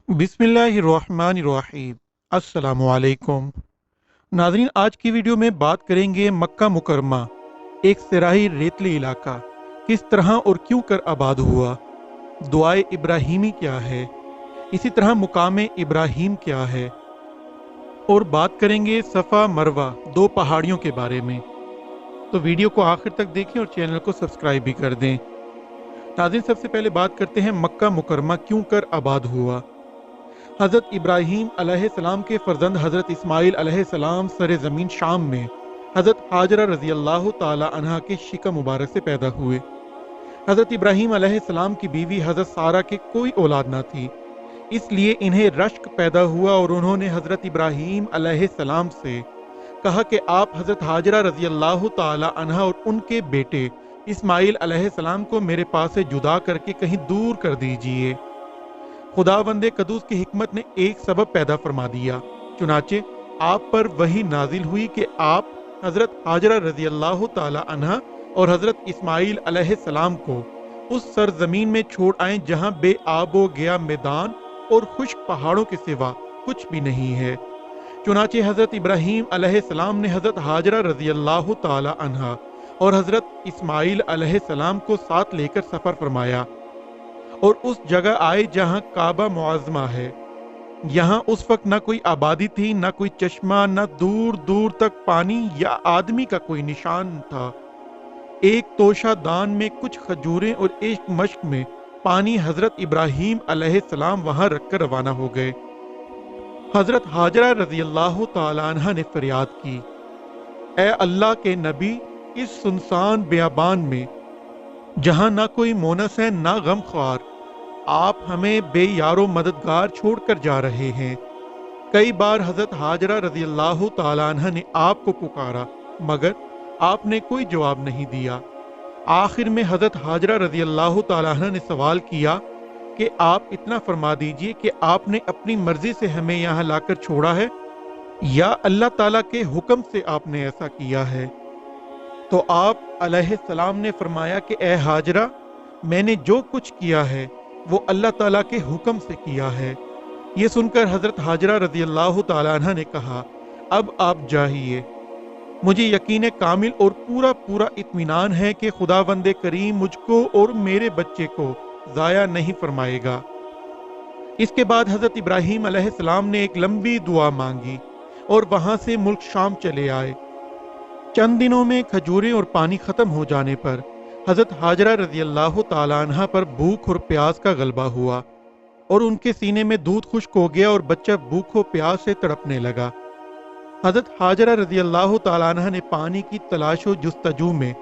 बिस्मिल्लाहिर्रहमानिर्रहीम। अस्सलामुअलैकुम नाज़रीन, आज की वीडियो में बात करेंगे मक्का मुकरमा, एक सराही रेतली इलाका किस तरह और क्यों कर आबाद हुआ। दुआए इब्राहीमी क्या है, इसी तरह मुकाम इब्राहीम क्या है, और बात करेंगे सफ़ा मरवा दो पहाड़ियों के बारे में। तो वीडियो को आखिर तक देखें और चैनल को सब्सक्राइब भी कर दें। नाज़रीन, सबसे पहले बात करते हैं मक्का मुकरमा क्यों कर आबाद हुआ। हज़रत इब्राहीम अलैहिस्सलाम के फ़र्जंद हज़रत इस्माईल अलैहिस्सलाम सरे ज़मीन शाम में हज़रत हाजरा रज़ी अल्लाह ताला अन्हा के शिका मुबारक से पैदा हुए। हज़रत इब्राहीम अलैहिस्सलाम की बीवी हज़रत सारा के कोई औलाद ना थी, इसलिए इन्हें रश्क पैदा हुआ और उन्होंने हज़रत इब्राहीम अलैहिस्सलाम से कहा कि आप हज़रत हाजरा रज़ी अल्लाह ताला अन्हा और उनके बेटे इस्माईल अलैहिस्सलाम को मेरे पास से जुदा करके कहीं दूर कर दीजिए। खुदावंदे कदूस की हिकमत ने एक सबब पैदा फरमा दिया, चुनाचे आप पर वही नाजिल हुई कि आप हजरत हाजरा रजी अल्लाह ताला अन्हा और हजरत इस्माईल अलैहिस्सलाम को उस सरजमीन में छोड़ आए जहां बेआबो गया मैदान और खुश्क पहाड़ों के सिवा कुछ भी नहीं है। चुनाचे हजरत इब्राहीम अलैहिस्सलाम ने हजरत हाजरा रजी अल्लाह ताला अन्हा और हजरत इस्माईल अलैहिस्सलाम को साथ लेकर सफर फरमाया और उस जगह आए जहां काबा मुअज़्ज़मा है। यहाँ उस वक्त न कोई आबादी थी, न कोई चश्मा, न दूर दूर तक पानी या आदमी का कोई निशान था। एक तोशा दान में कुछ खजूरें और एक मश्क में पानी हजरत इब्राहीम अलैहिस्सलाम वहां रखकर रवाना हो गए। हजरत हाजरा रजी अल्लाह ताला अन्हा ने फरियाद की, ए अल्लाह के नबी, इस सुनसान बियाबान में जहां ना कोई मोनस है ना गमख्वार, आप हमें बेयारो मददगार छोड़कर जा रहे हैं। कई बार हजरत हाजरा रजी अल्लाह ताला अन्हा ने आपको पुकारा, मगर आपने कोई जवाब नहीं दिया। आखिर में हजरत हाजरा रजी अल्लाह ताला अन्हा ने सवाल किया कि आप इतना फरमा दीजिए कि आपने अपनी मर्जी से हमें यहाँ लाकर छोड़ा है या अल्लाह ताला के हुक्म से आपने ऐसा किया है। तो आप अलैहिस्सलाम ने फरमाया कि ए हाजरा, मैंने जो कुछ किया है वो अल्लाह ताला के हुक्म से किया है। ये सुनकर हजरत हाजरा रजी अल्लाह ताला अन्हा ने कहा, अब आप जाइए, मुझे यकीन कामिल और पूरा पूरा इत्मीनान है कि खुदावंदे करीम मुझको और मेरे बच्चे को ज़ाया नहीं फरमाएगा। इसके बाद हजरत इब्राहीम अलैहिस्सलाम ने एक लंबी दुआ मांगी और वहां से मुल्क शाम चले आए। चंद दिनों में खजूरें और पानी खत्म हो जाने पर हजरत हाजरा रजी अल्लाह ताला अन्हा पर भूख और प्यास का गलबा हुआ और उनके सीने में दूध खुश्क हो गया और बच्चा भूख और प्यास से तड़पने लगा। हजरत हाजरा रजी अल्लाह ताला अन्हा ने पानी की तलाश और जुस्तजू में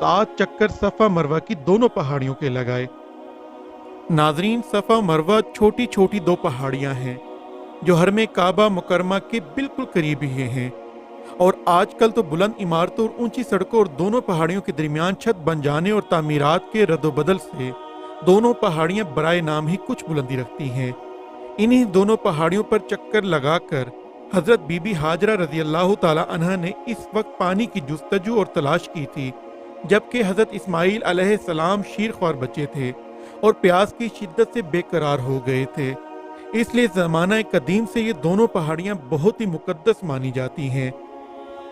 7 चक्कर सफ़ा मरवा की दोनों पहाड़ियों के लगाए। नाजरीन, सफ़ा मरवा छोटी छोटी दो पहाड़ियां हैं जो हरमे काबा मुकरमा के बिल्कुल करीब ही हैं, और आजकल तो बुलंद इमारतों और ऊंची सड़कों और दोनों पहाड़ियों के दरमियान छत बन जाने और तामीरात के रद्दोबदल से दोनों पहाड़ियां बराए नाम ही कुछ बुलंदी रखती हैं। इन्हीं दोनों पहाड़ियों पर चक्कर लगाकर हजरत बीबी हाजरा रजी अल्लाह ताला अन्हा ने इस वक्त पानी की जुस्तजू और तलाश की थी, जबकि हजरत इस्माईल अलैहिस्सलाम शीरख्वार बच्चे थे और प्यास की शिद्दत से बेकरार हो गए थे। इसलिए ज़माना कदीम से ये दोनों पहाड़ियां बहुत ही मुकद्दस मानी जाती हैं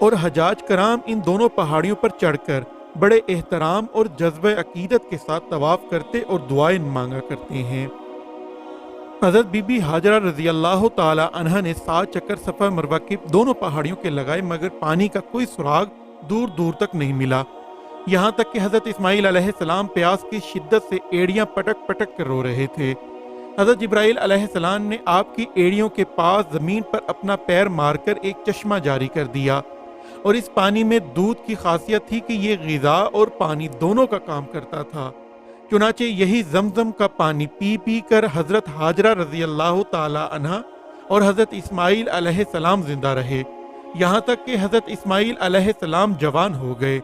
और हजाज कराम इन दोनों पहाड़ियों पर चढ़कर बड़े एहतराम और जज्बे अकीदत के साथ तवाफ करते और दुआएं मांगा करते हैं। हजरत बीबी हाजरा रजी अल्लाह ताला अन्हा ने 7 चक्कर सफ़ा मरवा के दोनों पहाड़ियों के लगाए, मगर पानी का कोई सुराग दूर दूर तक नहीं मिला। यहाँ तक कि हजरत इस्माईल अलैहिस्सलाम प्यास की शिद्दत से एड़ियां पटक पटक कर रो रहे थे। हजरत जिब्राइल अलैहिस्सलाम ने आपकी एड़ियों के पास जमीन पर अपना पैर मारकर एक चश्मा जारी कर दिया, और इस पानी में दूध की खासियत थी कि ये ग़िज़ा और पानी दोनों का काम करता था। चुनाचे यही जमजम का पानी पी पी कर हजरत हाजरा रजी अल्लाह ताला अन्हा और हजरत इस्माईल अलैहिस्सलाम जिंदा रहे, यहाँ तक कि हजरत इस्माईल अलैहिस्सलाम जवान हो गए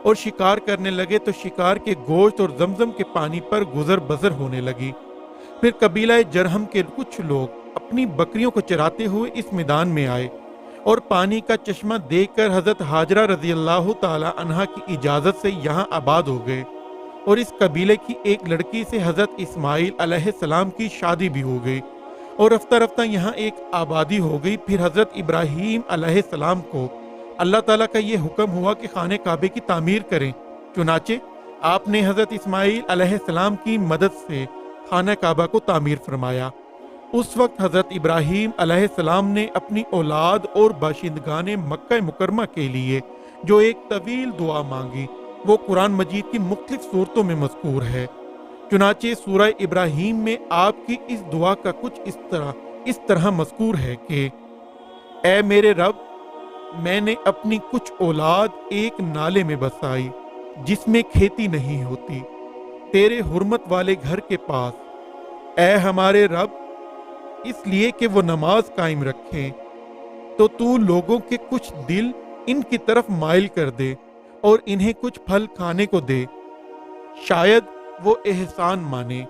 और शिकार करने लगे तो शिकार के गोश्त और जमजम के पानी पर गुजर बसर होने लगी। फिर कबीला जरहम के कुछ लोग अपनी बकरियों को चराते हुए इस मैदान में आए और पानी का चश्मा देखकर हजरत हाजरा रजी अल्लाह ताला अन्हा की इजाज़त से यहाँ आबाद हो गए, और इस कबीले की एक लड़की से हजरत इस्माईल अलैहिस्सलाम की शादी भी हो गई اور رفتہ رفتہ یہاں ایک آبادی ہو گئی۔ پھر حضرت ابراہیم علیہ السلام کو اللہ تعالیٰ کا یہ حکم ہوا کہ خانہ کعبے کی تعمیر کریں۔ چنانچہ آپ نے حضرت اسماعیل علیہ السلام کی مدد سے خانہ کعبہ کو تعمیر فرمایا۔ اس وقت حضرت ابراہیم علیہ السلام نے اپنی اولاد اور باشندگان مکہ مکرمہ کے لیے جو ایک طویل دعا مانگی وہ قرآن مجید کی مختلف صورتوں میں مذکور ہے۔ چنانچہ سورہ ابراہیم میں آپ کی اس دعا کا کچھ اس طرح مذکور ہے کہ اے میرے رب، میں نے اپنی کچھ اولاد ایک نالے میں بسائی جس میں کھیتی نہیں ہوتی، تیرے حرمت والے گھر کے پاس۔ اے ہمارے رب، اس لیے کہ وہ نماز قائم رکھیں تو لوگوں کے کچھ دل ان کی طرف مائل کر دے اور انہیں کچھ پھل کھانے کو دے، شاید وہ احسان مانے۔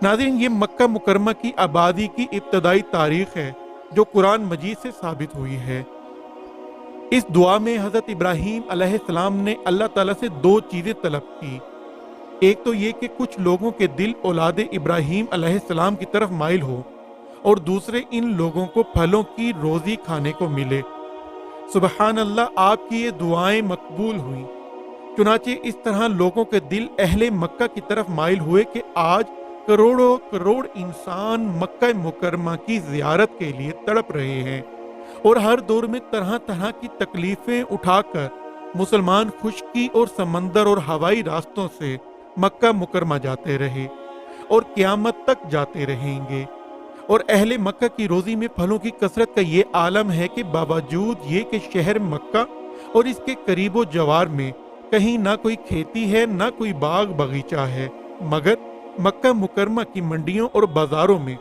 ناظرین، یہ مکہ مکرمہ کی آبادی کی ابتدائی تاریخ ہے جو قرآن مجید سے ثابت ہوئی ہے۔ اس دعا میں حضرت ابراہیم علیہ السلام نے اللہ تعالیٰ سے دو چیزیں طلب کی۔ ایک تو یہ کہ کچھ لوگوں کے دل اولاد ابراہیم علیہ السلام کی طرف مائل ہو، اور دوسرے ان لوگوں کو پھلوں کی روزی کھانے کو ملے۔ سبحان اللہ، آپ کی یہ دعائیں مقبول ہوئیں۔ چنانچہ اس طرح لوگوں کے دل اہل مکہ کی طرف مائل ہوئے کہ آج کروڑوں کروڑ انسان مکہ مکرمہ کی زیارت کے لیے تڑپ رہے ہیں، اور ہر دور میں طرح طرح کی تکلیفیں اٹھا کر مسلمان خشکی اور سمندر اور ہوائی راستوں سے مکہ مکرمہ جاتے رہے اور قیامت تک جاتے رہیں گے۔ اور اہل مکہ کی روزی میں پھلوں کی کثرت کا یہ عالم ہے کہ باوجود یہ کہ شہر مکہ اور اس کے قریب و جوار میں کہیں نہ کوئی کھیتی ہے نہ کوئی باغ باغیچہ ہے، مگر مکہ مکرمہ کی منڈیوں اور بازاروں میں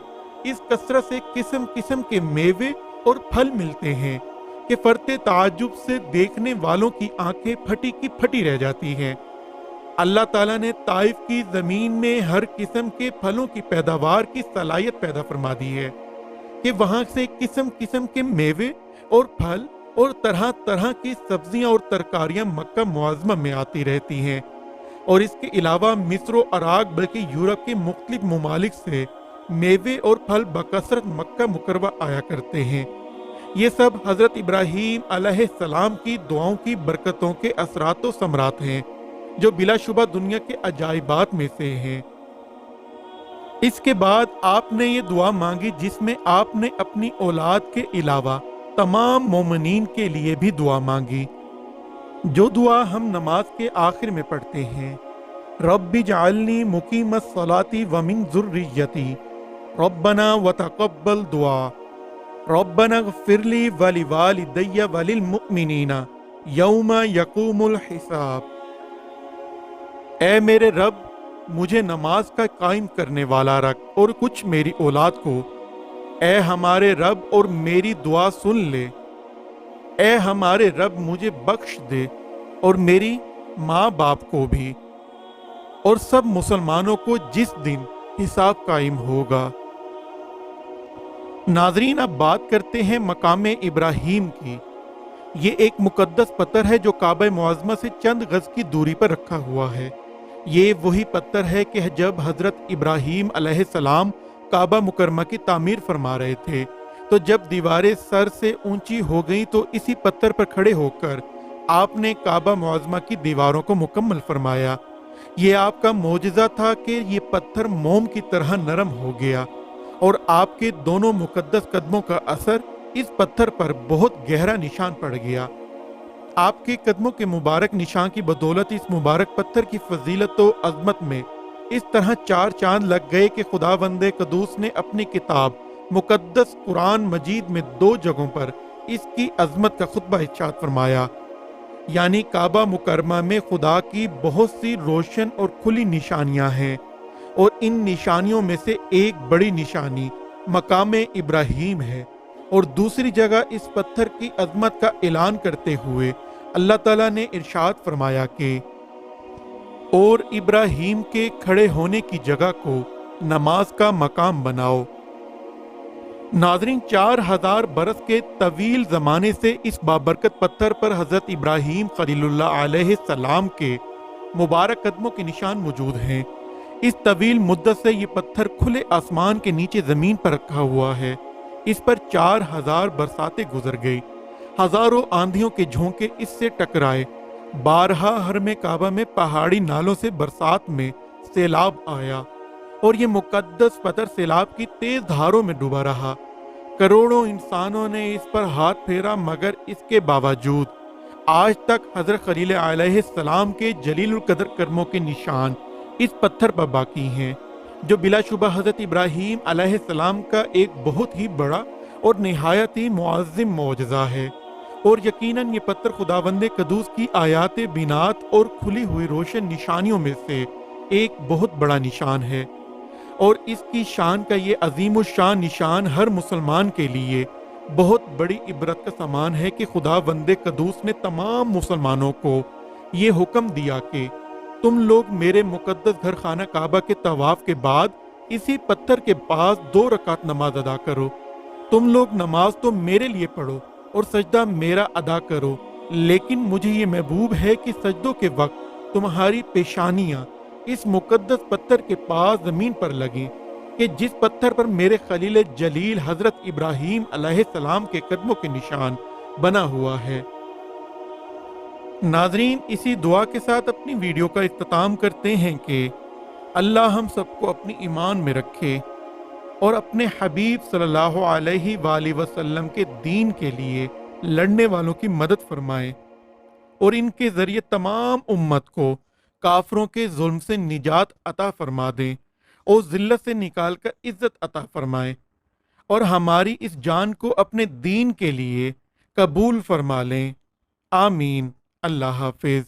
اس کثرت سے قسم قسم کے میوے اور پھل ملتے ہیں کہ فرتے تعجب سے دیکھنے والوں کی آنکھیں پھٹی کی پھٹی رہ جاتی ہیں۔ اللہ تعالیٰ نے طائف کی زمین میں ہر قسم کے پھلوں کی پیداوار کی صلاحیت پیدا فرما دی ہے کہ وہاں سے قسم قسم کے میوے اور پھل اور طرح طرح کی سبزیاں اور ترکاریاں مکہ معظمہ میں آتی رہتی ہیں۔ اور اس کے علاوہ مصر و عراق بلکہ یورپ کے مختلف ممالک سے میوے اور پھل بکثرت مکہ مکرمہ آیا کرتے ہیں۔ یہ سب حضرت ابراہیم علیہ السلام کی دعاؤں کی برکتوں کے اثرات و ثمرات ہیں جو بلا شبہ دنیا کے عجائبات میں سے ہیں۔ اس کے بعد آپ نے یہ دعا مانگی جس میں آپ نے اپنی اولاد کے علاوہ تمام مومنین کے لیے بھی دعا مانگی، جو دعا ہم نماز کے آخر میں پڑھتے ہیں۔ رب اجعلنی مقیم الصلاۃ ومن ذریتی ربنا وتقبل دعا ربنا اغفر لی ولوالدی وللمؤمنین یوم یقوم الحساب۔ اے میرے رب، مجھے نماز کا قائم کرنے والا رکھ اور کچھ میری اولاد کو۔ اے ہمارے رب، اور میری دعا سن لے۔ اے ہمارے رب، مجھے بخش دے اور میری ماں باپ کو بھی، اور سب مسلمانوں کو جس دن حساب قائم ہوگا۔ ناظرین، اب بات کرتے ہیں مقام ابراہیم کی۔ یہ ایک مقدس پتھر ہے جو کعبہ معظمہ سے چند گز کی دوری پر رکھا ہوا ہے۔ یہ وہی پتھر ہے کہ جب حضرت ابراہیم علیہ السلام کعبہ مکرمہ کی تعمیر فرما رہے تھے تو جب دیواریں سر سے اونچی ہو گئیں تو اسی پتھر پر کھڑے ہو کر آپ نے کعبہ معظمہ کی دیواروں کو مکمل فرمایا۔ یہ آپ کا معجزہ تھا کہ یہ پتھر موم کی طرح نرم ہو گیا، اور آپ کے دونوں مقدس قدموں کا اثر اس پتھر پر بہت گہرا نشان پڑ گیا۔ آپ کے قدموں کے مبارک نشان کی بدولت اس مبارک پتھر کی فضیلت و عظمت میں اس طرح چار چاند لگ گئے کہ خداوند قدوس نے اپنی کتاب مقدس قرآن مجید میں 2 جگہوں پر اس کی عظمت کا خطبہ ارشاد فرمایا۔ یعنی کعبہ مکرمہ میں خدا کی بہت سی روشن اور کھلی نشانیاں ہیں، اور ان نشانیوں میں سے ایک بڑی نشانی مقام ابراہیم ہے، اور دوسری جگہ اس پتھر کی عظمت کا اعلان کرتے ہوئے اللہ تعالیٰ نے ارشاد فرمایا کہ اور ابراہیم کے کھڑے ہونے کی جگہ کو نماز کا مقام بناؤ۔ ناظرین، 4000 برس کے طویل زمانے سے اس بابرکت پتھر پر حضرت ابراہیم خلیل اللہ علیہ السلام کے مبارک قدموں کے نشان موجود ہیں۔ इस तवील मुद्दत से ये पत्थर खुले आसमान के नीचे जमीन पर रखा हुआ है। इस पर 4000 बरसातें गुजर गई, हजारों आंधियों के झोंके इससे टकराए, बारहा हरमे काबा में पहाड़ी नालों से बरसात में सैलाब आया और ये मुकद्दस पत्थर सैलाब की तेज धारों में डूबा रहा। करोड़ों इंसानों ने इस पर हाथ फेरा, मगर इसके बावजूद आज तक हजरत खलील अलैहिस्सलाम के जलीलुल कदर कर्मों के निशान इस पत्थर पर बाकी हैं, जो बिलाशुबा हजरत इब्राहीम अलैहिस्सलाम का एक बहुत ही बड़ा और निहायत ही मुअज़्ज़म मौजज़ा है। और यकीनन ये पत्थर खुदावंदे कदूस की आयात बिनात और खुली हुई रोशन निशानियों में से एक बहुत बड़ा निशान है। और इसकी शान का ये अजीम शान निशान हर मुसलमान के लिए बहुत बड़ी इबरत का सामान है कि खुदावंदे कदूस ने तमाम मुसलमानों को ये हुक्म दिया कि तुम लोग मेरे मुकद्दस घर खाना काबा के तवाफ के बाद इसी पत्थर के पास 2 रकात नमाज अदा करो। तुम लोग नमाज तो मेरे लिए पढ़ो और सजदा मेरा अदा करो, लेकिन मुझे ये महबूब है कि सजदों के वक्त तुम्हारी पेशानियां इस मुकद्दस पत्थर के पास जमीन पर लगी कि जिस पत्थर पर मेरे खलील जलील हजरत इब्राहीम अलैहिस्सलाम के कदमों के निशान बना हुआ है। नाजरीन, इसी दुआ के साथ अपनी वीडियो का इख्तिताम करते हैं कि अल्लाह हम सबको अपनी ईमान में रखे और अपने हबीब सल्लल्लाहु अलैहि वसल्लम के दीन के लिए लड़ने वालों की मदद फरमाए और इनके जरिए तमाम उम्मत को काफरों के जुल्म से निजात अता फरमा दें और जिल्लत से निकाल कर इज्जत अता फरमाए और हमारी इस जान को अपने दीन के लिए कबूल फरमा लें। आमीन। अल्लाह हाफिज।